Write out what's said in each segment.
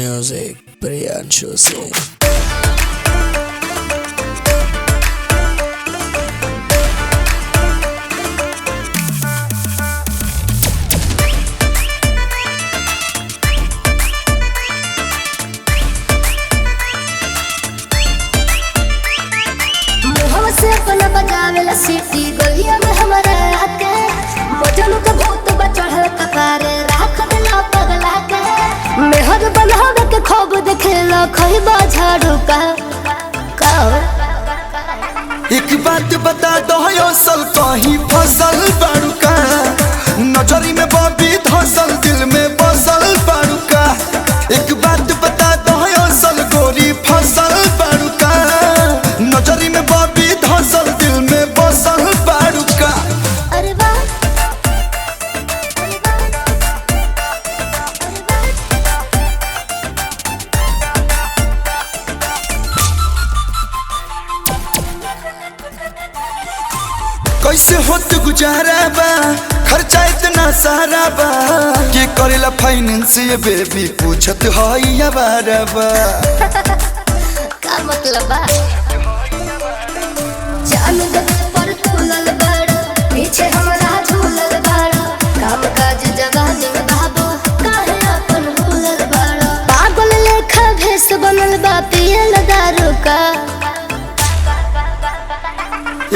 Music, Priyanshu Singh. अपना बजावेला सीटी गलिया में हमारे आके मजनू के भूत बचढ़ल कपारे राख देला पगला के मेहर बनावे के खूब देखेला खइबा झाड़ू का एक बात बता दो असल कहीं फसल बारू का नजरी में बॉबी धसल दिल में बसल बारू का एक बात बता दो असल गोरी फसल बारू का नजरी में बॉबी धसल दिल में बसल बारू का। अरे वाह कैसे होत गुजारा बा खर्चा इतना सारा बा के करेला फाइनेंस ये बेबी पूछत हई या बारबा का मतलब बा जान दे पर तुलल बड़ पीछे हमरा झूलल बड़ काम काज जवानी में बाबू काहे अपन भूलल बड़ पागल लेखा भेस बनल बा पियल दारू का।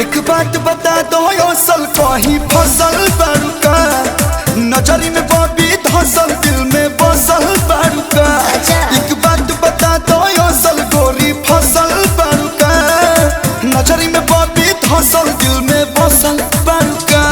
एक बात बता दो असल कहीं फसल बारू का नजरी में बॉबी धसल दिल में बसल बारू का। एक बात बता दो असल गोरी फसल बारू का नजरी में बॉबी धसल दिल में बसल बारू का।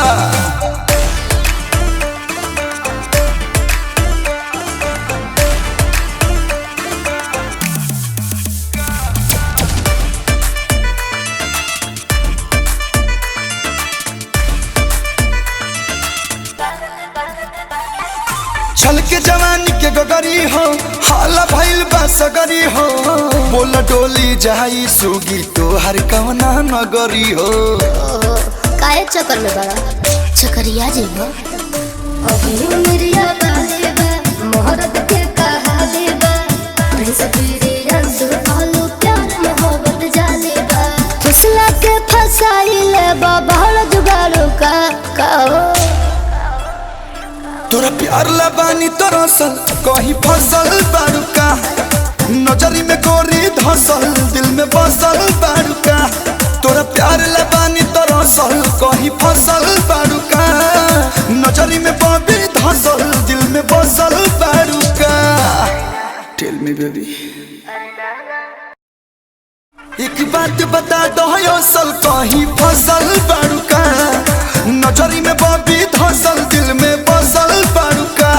छल के जवानी के गगरी हो हाला भइल बा सगरी हो बोला डोली जाई सुगी तो हर कवना नगरी हो। काहे चक्कर में बड़ा चक्करिया जीवा अभी मेरिया काले बा मोहरत के कहा ले बा प्रिंस पीरे अंसु आलू प्यार मोहब्बत जाले बा फुसला के फसाई ले बा बहल जुगाड़ू का तोरा प्यार लबानी तोरा सल कहीं फसल बारू का नजरी में गोरी धसल दिल में बसल बारू का तोरा प्यार लबानी तोरा सल कहीं फसल बारू का नजरी में बॉबी धसल दिल में बसल बारू का। टेल मी बेबी एक बात बता दो असल कहीं फसल बारू का नजरी में बॉबी धसल दिल में बसल बारू का।